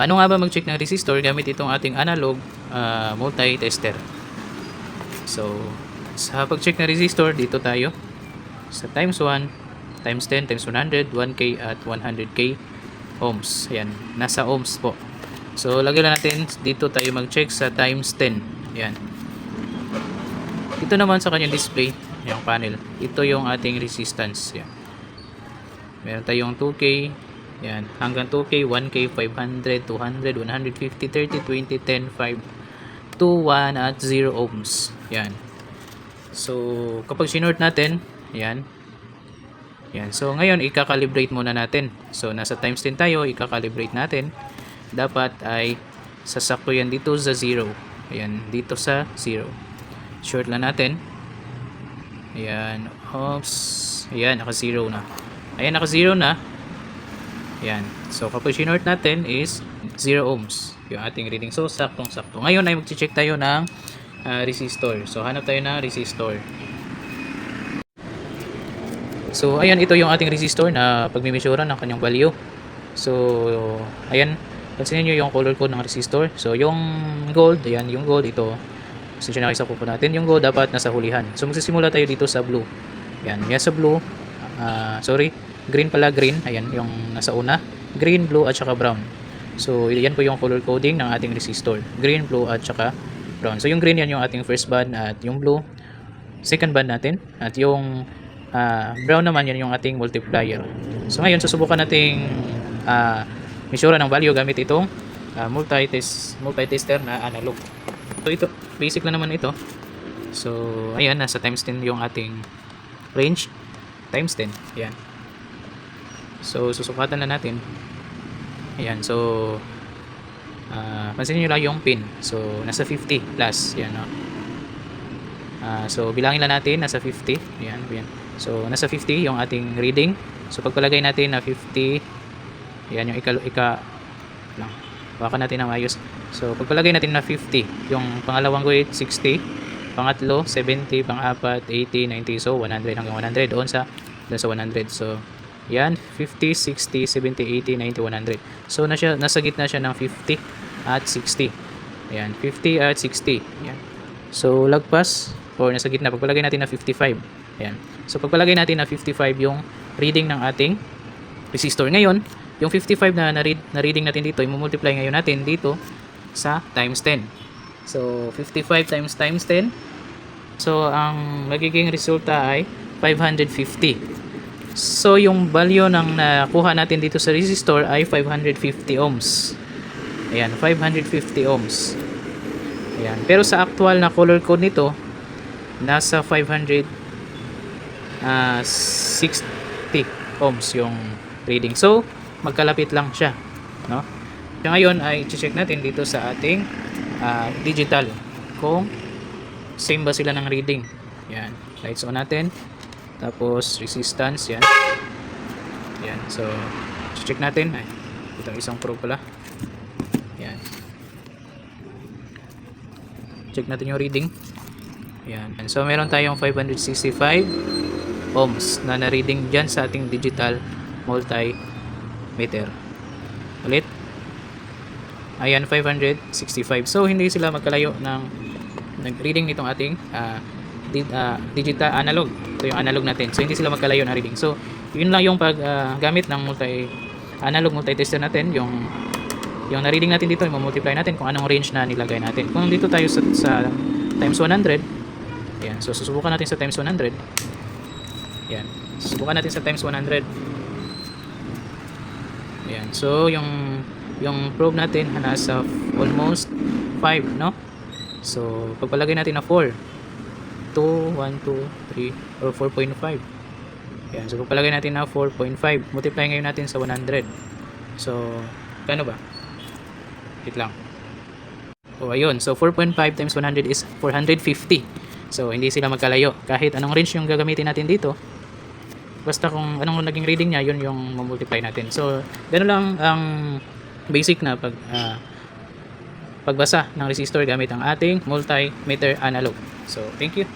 Paano nga ba mag-check ng resistor gamit itong ating analog multi-tester? So, sa pag-check ng resistor, dito tayo sa times 1, times 10, times 100, 1K at 100K ohms. Ayan, nasa ohms po. So, lagyan lang natin, dito tayo mag-check sa times 10. Ayan. Ito naman sa kanyang display, yung panel. Ito yung ating resistance. Ayan. Meron tayong 2K, yan, hanggang 2K, 1K, 500, 200, 150, 30, 20, 10, 5, 2, 1 at 0 ohms. Yan. So, kapag sinort natin, yan. Yan. So, ngayon, i-calibrate muna natin. So, nasa times 10 tayo, i-calibrate natin. Dapat ay sasakto yan dito sa 0. Ayan, dito sa 0. Short lang natin. Ayan, oops. Ayan, naka-0 na. Ayan, naka-0 na. Ayan. So, kapag sinort natin is 0 ohms. Yung ating reading. So, saktong-sakto. Ngayon ay mag-check tayo ng resistor. So, hanap tayo ng resistor. So, ayan, ito yung ating resistor na pagmimeasure ng kanyang value. So, ayan. Pansinin nyo yung color code ng resistor. So, yung gold, ayan, yung gold, ito. Pasensya na kayo sa kuko natin. Yung gold dapat nasa hulihan. So, magsisimula tayo dito sa blue. Ayan, yan sa blue. Green pala, green. Ayan, yung nasa una. Green, blue, at saka brown. So, yan po yung color coding ng ating resistor. Green, blue, at saka brown. So, yung green yan yung ating first band at yung blue, second band natin. At yung brown naman yan yung ating multiplier. So, ngayon, susubukan nating measure ng value gamit itong multi-tester na analog. So, ito, basic lang naman ito. So, ayan, nasa times 10 yung ating range. Times 10. Ayan. So, susukatan na natin. Ayan. So, pansinin nyo lang yung pin. So, nasa 50 plus. Ayan, no? So, bilangin lang natin. Nasa 50. Ayan. Ayan. So, nasa 50 yung ating reading. So, pagpalagay natin na 50. Ayan, yung lang. Baka natin na maayos. So, pagpalagay natin na 50. Yung pangalawang guhit, 60. Pangatlo, 70. Pang-apat, 80, 90. So, 100 hanggang 100. Doon sa 100. So, yan, 50, 60, 70, 80, 90, 100. So, nasa gitna siya ng 50 at 60. Ayan, 50 at 60. Ayan. So, lagpas, or nasa gitna, pagpalagay natin na 55. Ayan. So, pagpalagay natin na 55 yung reading ng ating resistor. Ngayon, yung 55 na reading natin dito, i-multiply ngayon natin dito sa times 10. So, 55 times 10. So, ang magiging resulta ay 550. So, yung value ng nakuha natin dito sa resistor ay 550 ohms. Ayan, 550 ohms. Ayan. Pero sa actual na color code nito, nasa 560 ohms yung reading. So, magkalapit lang siya. No? So, ngayon ay check natin dito sa ating digital kung same ba sila ng reading. Ayan. Lights on natin. Tapos, resistance, yan. Yan. So, check natin. Ay, ito isang probe pala. Yan. Check natin yung reading. Yan. So, meron tayong 565 ohms na na-reading dyan sa ating digital multimeter. Ulit. Ayan, 565. So, hindi sila magkalayo ng reading nitong ating digital analog. Ito yung analog natin. So, hindi sila magkalayo na reading. So, yun lang yung paggamit ng analog multi-tester natin. Yung na-reading natin dito, i-multiply natin kung anong range na nilagay natin. Kung dito tayo sa times 100, ayan. So, susubukan natin sa times 100. Ayan. Susubukan natin sa times 100. Ayan. So, yung probe natin nasa almost 5, no? So, pagpalagay natin na 4. 2, 1, 2, 3, or 4.5. Ayan. So, pagpalagay natin na 4.5. Multiply ngayon natin sa 100. So, kano ba? Wait lang. O, ayun. So, 4.5 times 100 is 450. So, hindi sila magkalayo. Kahit anong range yung gagamitin natin dito, basta kung anong naging reading niya, yun yung multiply natin. So, gano'n lang ang basic na pagbasa ng resistor gamit ang ating multimeter analog. So, thank you.